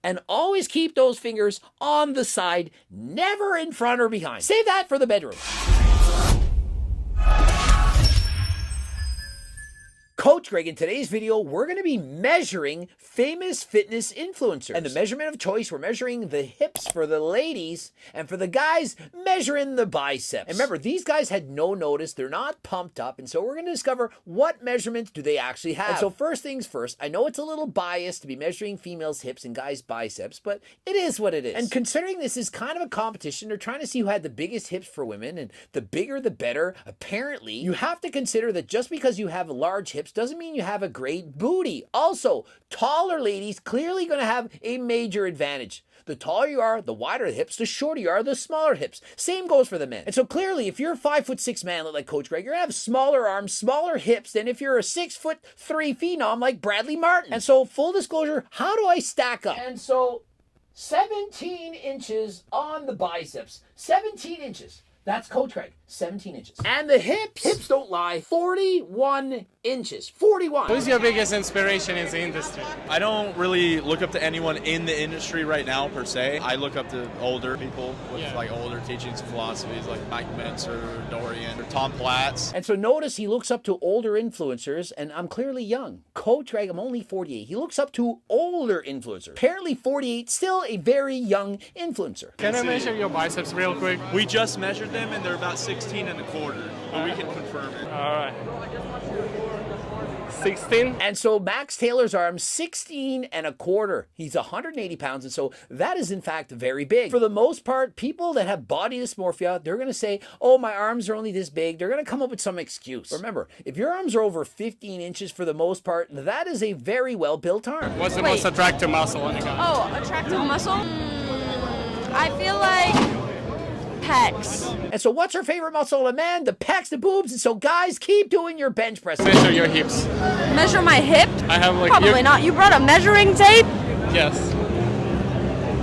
And always keep those fingers on the side, never in front or behind. Save that for the bedroom. Coach Greg, in today's video, we're going to be measuring famous fitness influencers. And the measurement of choice, we're measuring the hips for the ladies, and for the guys, measuring the biceps. And remember, these guys had no notice, they're not pumped up, and so we're going to discover what measurements do they actually have. And so first things first, I know it's a little biased to be measuring females' hips and guys' biceps, but it is what it is. And considering this is kind of a competition, they're trying to see who had the biggest hips for women, and the bigger the better. Apparently, you have to consider that just because you have large hips doesn't mean you have a great booty. Also, taller ladies clearly going to have a major advantage. The taller you are, the wider the hips, the shorter you are, the smaller hips. Same goes for the men. And so clearly, if you're a 5'6" man like Coach Greg, you're gonna have smaller arms, smaller hips than if you're a 6'3" phenom like Bradley Martin. And so, full disclosure, how do I stack up? And so, 17 inches on the biceps. 17 inches. That's Coach Greg, 17 inches. And the hips don't lie, 41 inches. 41. Who's your biggest inspiration in the industry? I don't really look up to anyone in the industry right now, per se. I look up to older people with like older teachings and philosophies like Mike Mentzer, Dorian, or Tom Platz. And so notice he looks up to older influencers, and I'm clearly young. Coach Greg, I'm only 48. He looks up to older influencers. Apparently 48, still a very young influencer. Can I measure your biceps real quick? We just measured them and they're about 16 and a quarter, but we can confirm it. All right. 16. And so Max Taylor's arm, 16 and a quarter. He's 180 pounds, and so that is in fact very big. For the most part, people that have body dysmorphia, they're going to say, oh, my arms are only this big. They're going to come up with some excuse. Remember, if your arms are over 15 inches for the most part, that is a very well-built arm. What's the most attractive muscle on a guy? Oh, attractive muscle? I feel like pecs. And so what's her favorite muscle in a man? The pecs, the boobs. And so guys, keep doing your bench press. Measure your hips. Measure my hip? I have like... Probably not. You brought a measuring tape? Yes.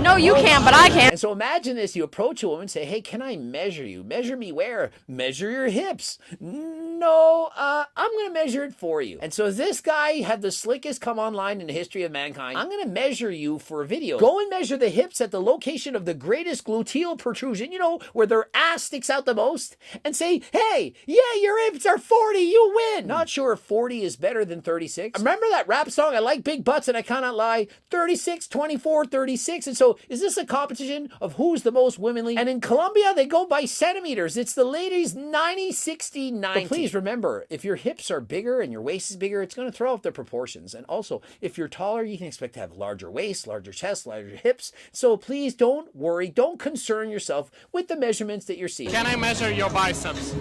No, you can't, but I can. And so imagine this. You approach a woman and say, hey, can I measure you? Measure me where? Measure your hips. No, I'm going to measure it for you. And so this guy had the slickest come online in the history of mankind. I'm going to measure you for a video. Go and measure the hips at the location of the greatest gluteal protrusion, you know, where their ass sticks out the most, and say, hey, yeah, your hips are 40, you win. Not sure if 40 is better than 36. Remember that rap song, I like big butts and I cannot lie? 36, 24, 36. And so is this a competition of who's the most womanly? And in Colombia, they go by centimeters. It's the ladies 90, 60, 90. But please remember, if your hips are bigger and your waist is bigger, it's going to throw off the proportions. And also, if you're taller, you can expect to have larger waist, larger chest, larger hips. So please don't worry. Don't concern yourself with the measurements that you're seeing. Can I measure your biceps?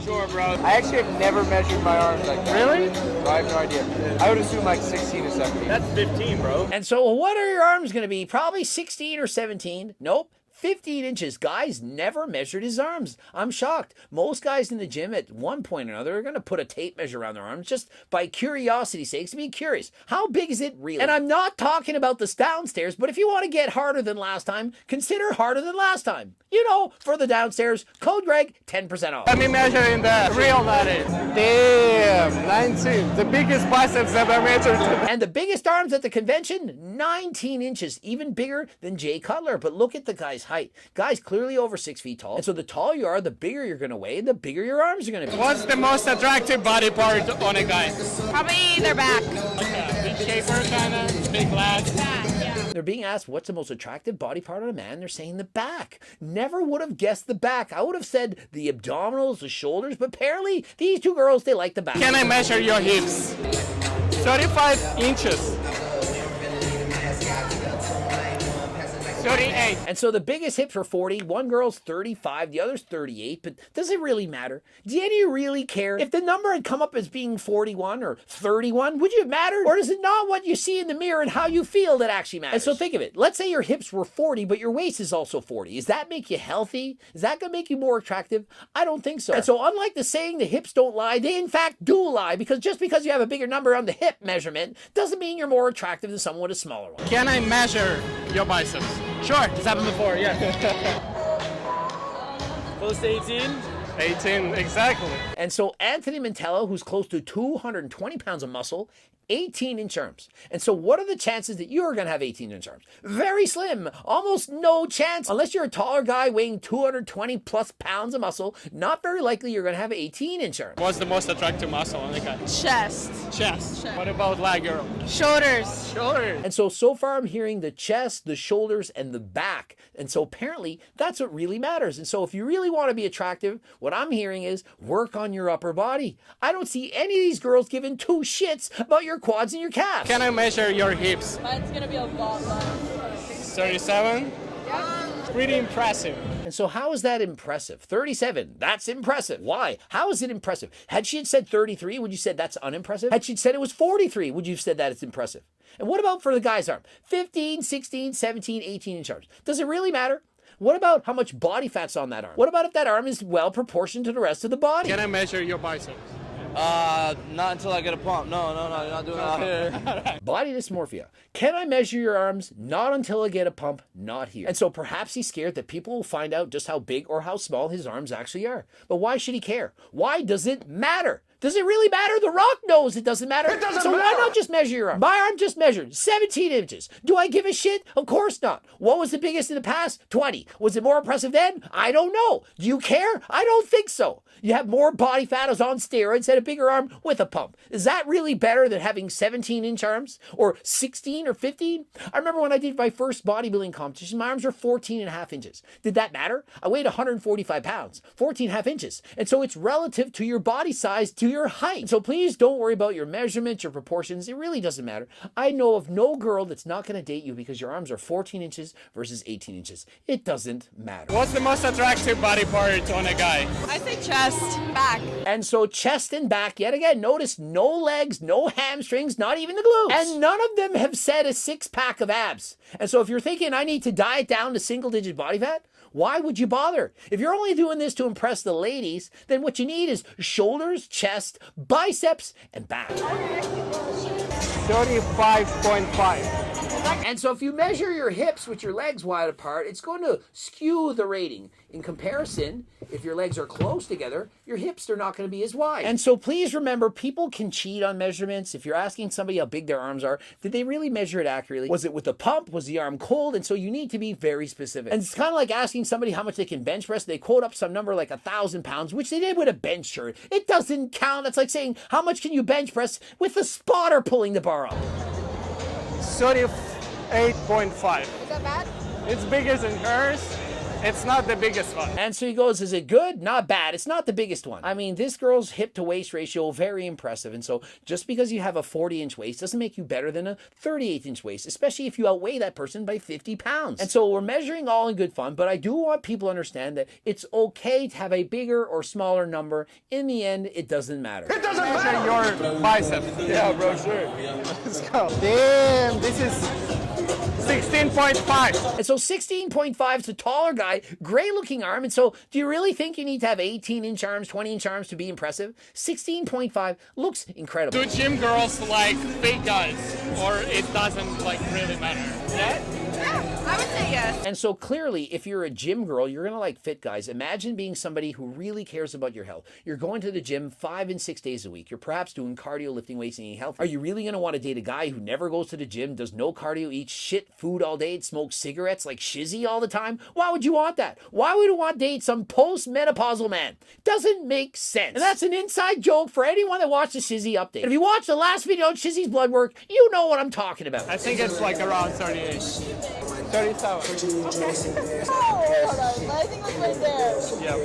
Sure, bro. I actually have never measured my arms like that. Really? So I have no idea. I would assume like 16 or 17. That's 15, bro. And so what are your arms going to be? Probably 16 or 17. Nope. 15 inches. Guys never measured his arms. I'm shocked. Most guys in the gym at one point or another are going to put a tape measure around their arms just by curiosity's sake, to be curious. How big is it really? And I'm not talking about the downstairs, but if you want to get harder than last time, consider harder than last time. You know, for the downstairs, code Greg, 10% off. Let me measure in the real body. Damn, 19. The biggest biceps ever measured. And the biggest arms at the convention, 19 inches, even bigger than Jay Cutler. But look at the guy's height. Guy's clearly over 6 feet tall. And so the taller you are, the bigger you're going to weigh, and the bigger your arms are going to be. What's the most attractive body part on a guy? Probably their back. Big shaper, kind of, big lad. They're being asked what's the most attractive body part on a man. They're saying the back. Never would have guessed the back. I would have said the abdominals, the shoulders, but apparently these two girls, they like the back. Can I measure your hips? 35 inches. 38. And so the biggest hips are 40. One girl's 35, the other's 38. But does it really matter? Do any of you really care? If the number had come up as being 41 or 31, would you have mattered? Or is it not what you see in the mirror and how you feel that actually matters? And so think of it. Let's say your hips were 40, but your waist is also 40. Does that make you healthy? Is that going to make you more attractive? I don't think so. And so unlike the saying the hips don't lie, they in fact do lie, because just because you have a bigger number on the hip measurement doesn't mean you're more attractive than someone with a smaller one. Can I measure your biceps? Sure, it's happened before, yeah. Close to 18? 18, exactly. And so Anthony Mantello, who's close to 220 pounds of muscle, 18-inch arms. And so what are the chances that you're going to have 18-inch arms? Very slim, almost no chance. Unless you're a taller guy weighing 220 plus pounds of muscle, not very likely you're going to have 18-inch arms. What's the most attractive muscle on the guy? Chest. Chest. What about leg girl? Shoulders. Shoulders. And so far I'm hearing the chest, the shoulders, and the back. And so apparently that's what really matters. And so if you really want to be attractive, what I'm hearing is work on your upper body. I don't see any of these girls giving two shits about your quads and your calves. Can I measure your hips? Mine's gonna be a lot less. 37? Pretty impressive. And so how is that impressive? 37, that's impressive. Why? How is it impressive? Had she said 33, would you said that's unimpressive? Had she said it was 43, would you have said that it's impressive? And what about for the guy's arm? 15, 16, 17, 18-inch arms. Does it really matter? What about how much body fat's on that arm? What about if that arm is well proportioned to the rest of the body? Can I measure your biceps? Not until I get a pump. No, you're not doing that here. Body dysmorphia. Can I measure your arms? Not until I get a pump, not here. And so perhaps he's scared that people will find out just how big or how small his arms actually are. But why should he care? Why does it matter? Does it really matter? The Rock knows it doesn't matter. It doesn't matter. Why not just measure your arm? My arm just measured 17 inches. Do I give a shit? Of course not. What was the biggest in the past? 20. Was it more impressive then? I don't know. Do you care? I don't think so. You have more body fat as on steroids and a bigger arm with a pump. Is that really better than having 17-inch arms? Or 16 or 15? I remember when I did my first bodybuilding competition, my arms were 14 and a half inches. Did that matter? I weighed 145 pounds, 14 and a half inches. And so it's relative to your body size, to your height. So please don't worry about your measurements, your proportions. It really doesn't matter. I know of no girl that's not going to date you because your arms are 14 inches versus 18 inches. It doesn't matter. What's the most attractive body part on a guy? I say chest, back. And so chest and back, yet again, notice no legs, no hamstrings, not even the glutes. And none of them have said a six-pack of abs. And so if you're thinking I need to diet down to single-digit body fat, why would you bother? If you're only doing this to impress the ladies, then what you need is shoulders, chest, biceps, and back. 35.5. And so if you measure your hips with your legs wide apart, it's going to skew the rating. In comparison, if your legs are close together, your hips are not going to be as wide. And so please remember, people can cheat on measurements. If you're asking somebody how big their arms are, did they really measure it accurately? Was it with a pump? Was the arm cold? And so you need to be very specific. And it's kind of like asking somebody how much they can bench press. They quote up some number like 1,000 pounds, which they did with a bench shirt. It doesn't count. That's like saying, how much can you bench press with the spotter pulling the bar up? 38.5. Is that bad? It's bigger than hers. It's not the biggest one. And so he goes, is it good? Not bad. It's not the biggest one. I mean, this girl's hip to waist ratio, very impressive. And so just because you have a 40-inch waist doesn't make you better than a 38-inch waist, especially if you outweigh that person by 50 pounds. And so we're measuring all in good fun, but I do want people to understand that it's okay to have a bigger or smaller number. In the end, it doesn't matter. It doesn't measure your biceps. Yeah, bro, sure. Let's go. Damn, this is 16.5. And so 16.5 is a taller guy, great looking arm. And so do you really think you need to have 18-inch arms, 20-inch arms to be impressive? 16.5 looks incredible. Do gym girls like fake guys, or it doesn't like really matter? Yeah? Yeah, I would say yes. And so clearly, if you're a gym girl, you're going to like fit guys. Imagine being somebody who really cares about your health. You're going to the gym 5 and 6 days a week. You're perhaps doing cardio, lifting weights, and eating healthy. Are you really going to want to date a guy who never goes to the gym, does no cardio, eats shit food all day, and smokes cigarettes like Shizzy all the time? Why would you want that? Why would you want to date some post-menopausal man? Doesn't make sense. And that's an inside joke for anyone that watched the Shizzy update. And if you watched the last video on Shizzy's blood work, you know what I'm talking about. I think it's like around 38. 37. Oh, I think it's right there. Yeah.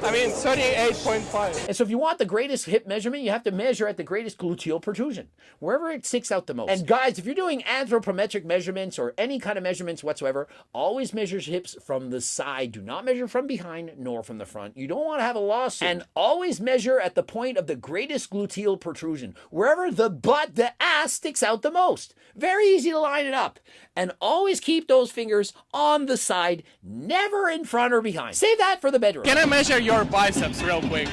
I mean, 38.5. And so if you want the greatest hip measurement, you have to measure at the greatest gluteal protrusion, wherever it sticks out the most. And guys, if you're doing anthropometric measurements or any kind of measurements whatsoever, always measure hips from the side. Do not measure from behind nor from the front. You don't want to have a lawsuit. And always measure at the point of the greatest gluteal protrusion, wherever the butt, the ass sticks out the most. Very easy to line it up. And always keep those fingers on the side, never in front or behind. Save that for the bedroom. Can I measure your biceps real quick?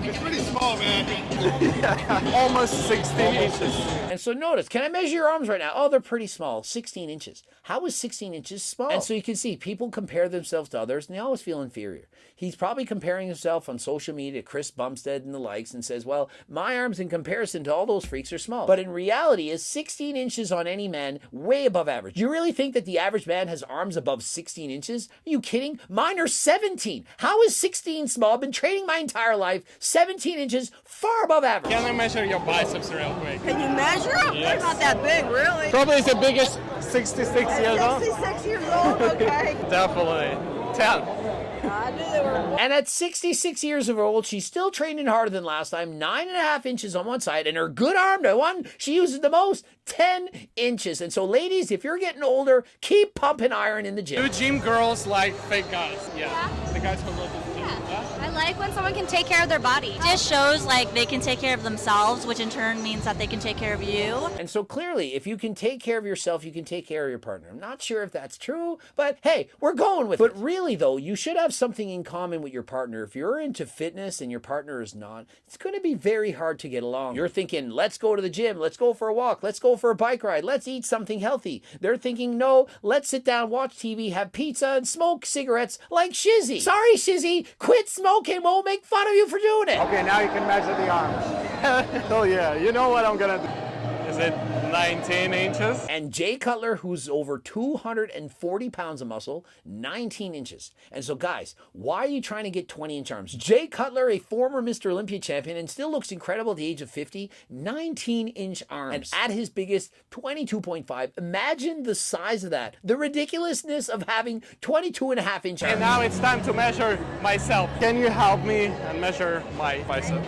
It's pretty small, man. Almost 16 inches. And so notice, can I measure your arms right now? Oh, they're pretty small, 16 inches. How is 16 inches small? And so you can see people compare themselves to others and they always feel inferior. He's probably comparing himself on social media to Chris Bumstead and the likes and says, well, my arms in comparison to all those freaks are small. But in reality, is 16 inches on any man way above average? You really think that the average man has arms above 16 inches? Are you kidding? Mine are 17. How is 16 small? I've been training my entire life. 17 inches, far above average. Can I measure your biceps real quick? Can you measure them? Yes. They're not that big, really. Probably the biggest 66 years old. 66 years old, okay. Definitely. 10. I knew they were. And at 66 years of old, she's still training harder than last time, 9.5 inches on one side, and her good arm, the one she uses the most, 10 inches. And so ladies, if you're getting older, keep pumping iron in the gym. Do gym girls like fake guys? Yeah. The guys who go to the gym. I like when someone can take care of their body. It just shows like they can take care of themselves, which in turn means that they can take care of you. And so clearly, if you can take care of yourself, you can take care of your partner. I'm not sure if that's true, but hey, we're going with it. But really though, you should have something in common with your partner. If you're into fitness and your partner is not, it's going to be very hard to get along. You're thinking, let's go to the gym, let's go for a walk, let's go for a bike ride, let's eat something healthy. They're thinking, no, let's sit down, watch TV, have pizza, and smoke cigarettes like Shizzy. Sorry, Shizzy, quit smoking, we'll make fun of you for doing it. Okay, now you can measure the arms. Oh yeah, you know what I'm gonna do. Is it 19 inches? And Jay Cutler, who's over 240 pounds of muscle, 19 inches. And so guys, why are you trying to get 20-inch arms? Jay Cutler, a former Mr. Olympia champion and still looks incredible at the age of 50, 19-inch arms. And at his biggest, 22.5. Imagine the size of that. The ridiculousness of having 22.5-inch arms. And now it's time to measure myself. Can you help me and measure my bicep?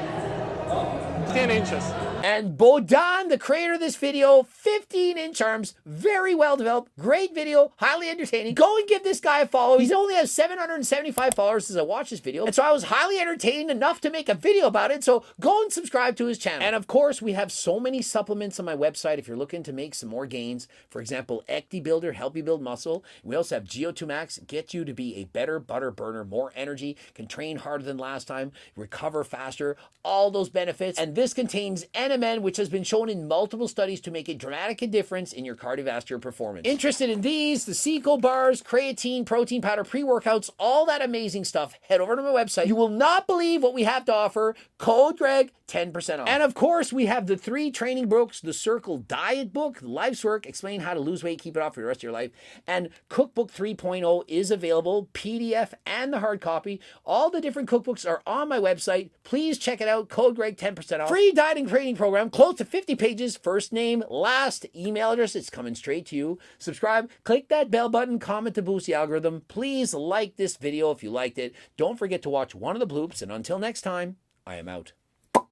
10 inches. And Bodan, the creator of this video, 15-inch arms, very well developed, great video, highly entertaining. Go and give this guy a follow. He only has 775 followers since I watched this video. And so I was highly entertained enough to make a video about it. So go and subscribe to his channel. And of course, we have so many supplements on my website if you're looking to make some more gains. For example, Ecti Builder, help you build muscle. We also have GO2 Max, get you to be a better butter burner, more energy, can train harder than last time, recover faster, all those benefits. And this contains NMN, which has been shown in multiple studies to make a dramatic difference in your cardiovascular performance. Interested in these, the Seco bars, creatine, protein powder, pre-workouts, all that amazing stuff, head over to my website. You will not believe what we have to offer. Code Greg, 10% off. And of course, we have the 3 training books, the Circle Diet book, Life's Work, explain how to lose weight, keep it off for the rest of your life, and Cookbook 3.0 is available, PDF and the hard copy. All the different cookbooks are on my website. Please check it out. Code Greg, 10% off. Free dieting training program, close to 50 pages, first name, last, email address, it's coming straight to you. Subscribe, click that bell button, comment to boost the algorithm. Please like this video if you liked it. Don't forget to watch one of the bloops, and until next time, I am out.